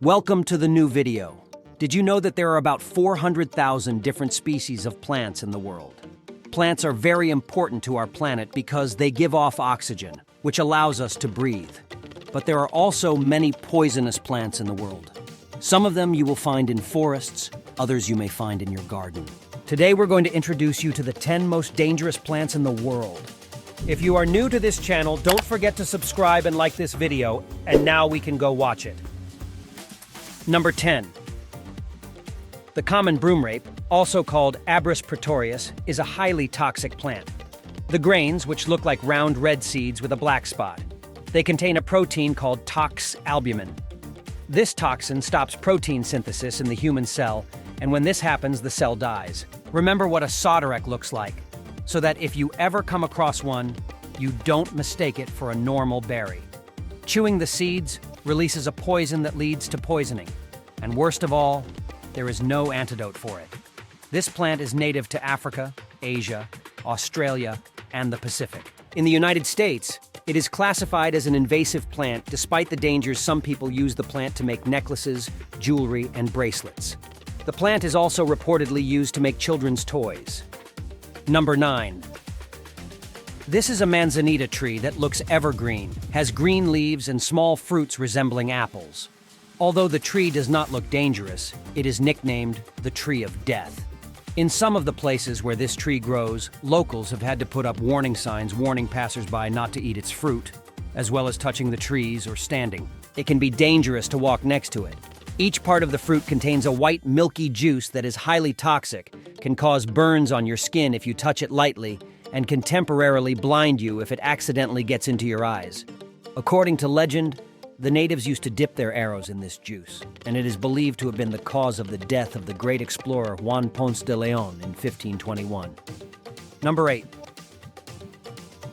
Welcome to the new video. Did you know that there are about 400,000 different species of plants in the world? Plants are very important to our planet because they give off oxygen, which allows us to breathe. But there are also many poisonous plants in the world. Some of them you will find in forests, others you may find in your garden. Today we're going to introduce you to the 10 most dangerous plants in the world. If you are new to this channel, don't forget to subscribe and like this video, and now we can go watch it. Number 10. The common broomrape, also called Abrus praetorius, is a highly toxic plant. The grains, which look like round red seeds with a black spot, they contain a protein called tox-albumin. This toxin stops protein synthesis in the human cell, and when this happens, the cell dies. Remember what a soderec looks like, so that if you ever come across one, you don't mistake it for a normal berry. Chewing the seeds releases a poison that leads to poisoning. And worst of all, there is no antidote for it. This plant is native to Africa, Asia, Australia, and the Pacific. In the United States, it is classified as an invasive plant despite the dangers some people use the plant to make necklaces, jewelry, and bracelets. The plant is also reportedly used to make children's toys. Number 9. This is a manzanita tree that looks evergreen, has green leaves and small fruits resembling apples. Although the tree does not look dangerous, it is nicknamed the tree of death. In some of the places where this tree grows, locals have had to put up warning signs warning passersby not to eat its fruit, as well as touching the trees or standing. It can be dangerous to walk next to it. Each part of the fruit contains a white, milky juice that is highly toxic, can cause burns on your skin if you touch it lightly, and can temporarily blind you if it accidentally gets into your eyes. According to legend, the natives used to dip their arrows in this juice, and it is believed to have been the cause of the death of the great explorer Juan Ponce de Leon in 1521. Number 8.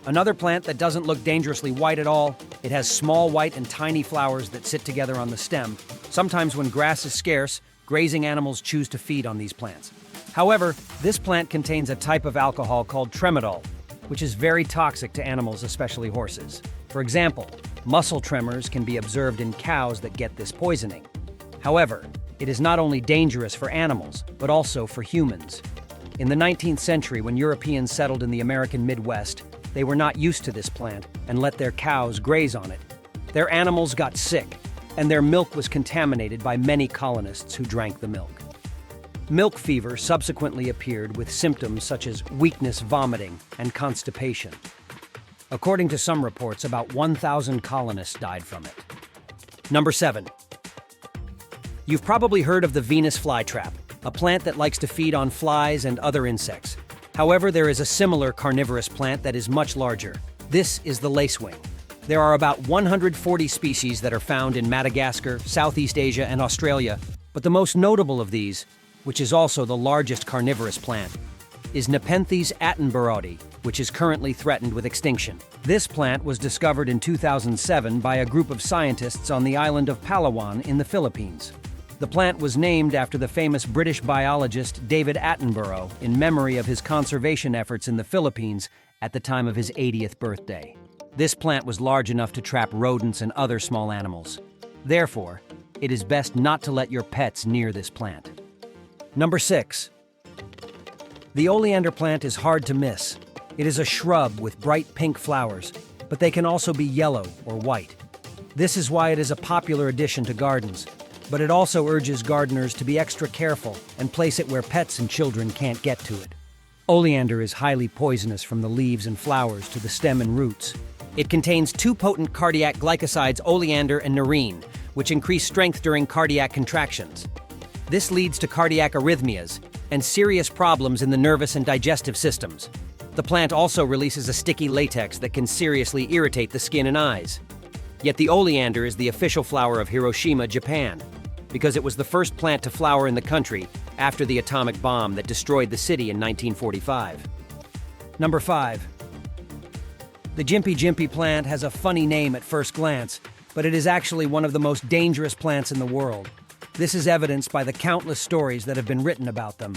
Another plant that doesn't look dangerously white at all. It has small white and tiny flowers that sit together on the stem. Sometimes when grass is scarce, grazing animals choose to feed on these plants. However, this plant contains a type of alcohol called tramadol, which is very toxic to animals, especially horses. For example, muscle tremors can be observed in cows that get this poisoning. However, it is not only dangerous for animals, but also for humans. In the 19th century, when Europeans settled in the American Midwest, they were not used to this plant and let their cows graze on it. Their animals got sick, and their milk was contaminated by many colonists who drank the milk. Milk fever subsequently appeared with symptoms such as weakness, vomiting, and constipation. According to some reports, about 1,000 colonists died from it. Number 7. You've probably heard of the Venus flytrap, a plant that likes to feed on flies and other insects. However, there is a similar carnivorous plant that is much larger. This is the lacewing. There are about 140 species that are found in Madagascar, Southeast Asia, and Australia, but the most notable of these, which is also the largest carnivorous plant, is Nepenthes attenboroughii, which is currently threatened with extinction. This plant was discovered in 2007 by a group of scientists on the island of Palawan in the Philippines. The plant was named after the famous British biologist David Attenborough in memory of his conservation efforts in the Philippines at the time of his 80th birthday. This plant was large enough to trap rodents and other small animals. Therefore, it is best not to let your pets near this plant. Number 6. The oleander plant is hard to miss. It is a shrub with bright pink flowers, but they can also be yellow or white. This is why it is a popular addition to gardens, but it also urges gardeners to be extra careful and place it where pets and children can't get to it. Oleander is highly poisonous from the leaves and flowers to the stem and roots. It contains two potent cardiac glycosides, oleander and nerine, which increase strength during cardiac contractions. This leads to cardiac arrhythmias and serious problems in the nervous and digestive systems. The plant also releases a sticky latex that can seriously irritate the skin and eyes. Yet the oleander is the official flower of Hiroshima, Japan, because it was the first plant to flower in the country after the atomic bomb that destroyed the city in 1945. Number 5. The Gympie Gympie plant has a funny name at first glance, but it is actually one of the most dangerous plants in the world. This is evidenced by the countless stories that have been written about them.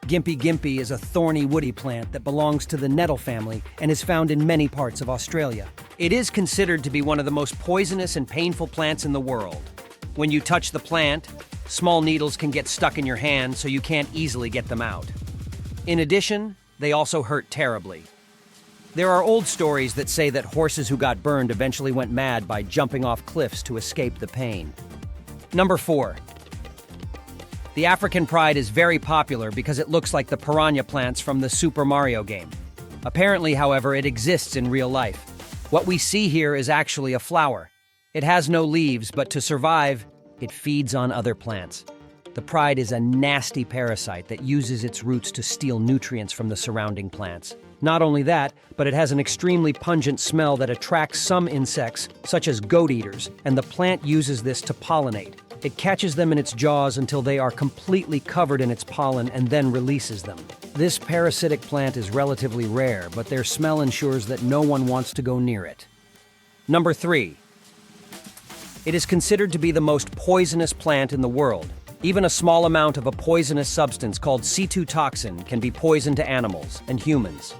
Gympie Gympie is a thorny woody plant that belongs to the nettle family and is found in many parts of Australia. It is considered to be one of the most poisonous and painful plants in the world. When you touch the plant, small needles can get stuck in your hand so you can't easily get them out. In addition, they also hurt terribly. There are old stories that say that horses who got burned eventually went mad by jumping off cliffs to escape the pain. Number 4. The African pride is very popular because it looks like the piranha plants from the Super Mario game. Apparently, however, it exists in real life. What we see here is actually a flower. It has no leaves, but to survive, it feeds on other plants. The pride is a nasty parasite that uses its roots to steal nutrients from the surrounding plants. Not only that, but it has an extremely pungent smell that attracts some insects, such as goat eaters, and the plant uses this to pollinate. It catches them in its jaws until they are completely covered in its pollen and then releases them. This parasitic plant is relatively rare, but their smell ensures that no one wants to go near it. Number 3. It is considered to be the most poisonous plant in the world. Even a small amount of a poisonous substance called C2 toxin can be poison to animals and humans.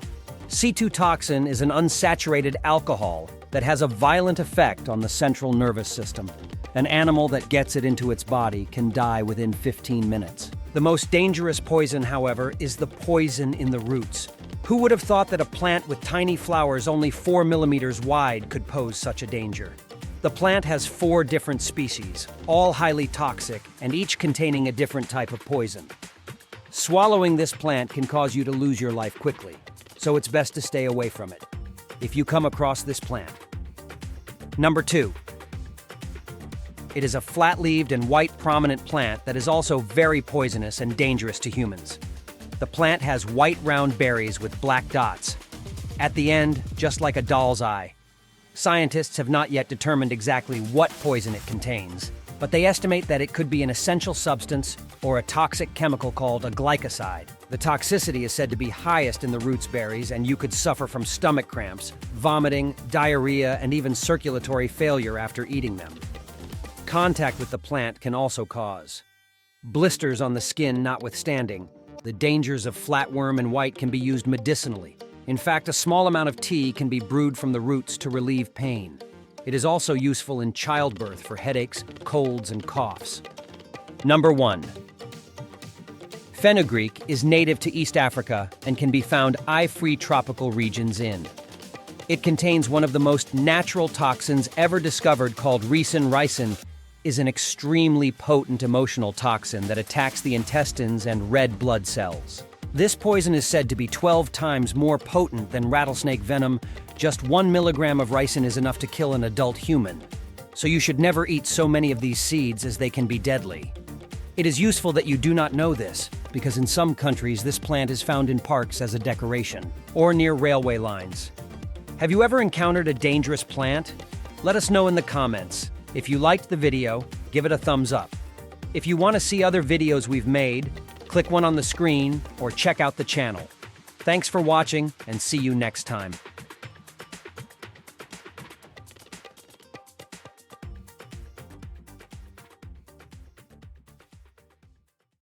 C2 toxin is an unsaturated alcohol that has a violent effect on the central nervous system. An animal that gets it into its body can die within 15 minutes. The most dangerous poison, however, is the poison in the roots. Who would have thought that a plant with tiny flowers only 4 millimeters wide could pose such a danger? The plant has 4 different species, all highly toxic, and each containing a different type of poison. Swallowing this plant can cause you to lose your life quickly, so it's best to stay away from it if you come across this plant. Number 2. It is a flat-leaved and white prominent plant that is also very poisonous and dangerous to humans. The plant has white round berries with black dots. At the end, just like a doll's eye. Scientists have not yet determined exactly what poison it contains, but they estimate that it could be an essential substance or a toxic chemical called a glycoside. The toxicity is said to be highest in the roots berries, and you could suffer from stomach cramps, vomiting, diarrhea, and even circulatory failure after eating them. Contact with the plant can also cause blisters on the skin notwithstanding. The dangers of flatworm and white can be used medicinally. In fact, a small amount of tea can be brewed from the roots to relieve pain. It is also useful in childbirth for headaches, colds, and coughs. Number 1. Fenugreek is native to East Africa and can be found eye-free tropical regions in. It contains one of the most natural toxins ever discovered called ricin is an extremely potent emotional toxin that attacks the intestines and red blood cells. This poison is said to be 12 times more potent than rattlesnake venom. Just 1 milligram of ricin is enough to kill an adult human. So you should never eat so many of these seeds as they can be deadly. It is useful that you do not know this, because in some countries this plant is found in parks as a decoration, or near railway lines. Have you ever encountered a dangerous plant? Let us know in the comments. If you liked the video, give it a thumbs up. If you want to see other videos we've made, click one on the screen or check out the channel. Thanks for watching, and see you next time.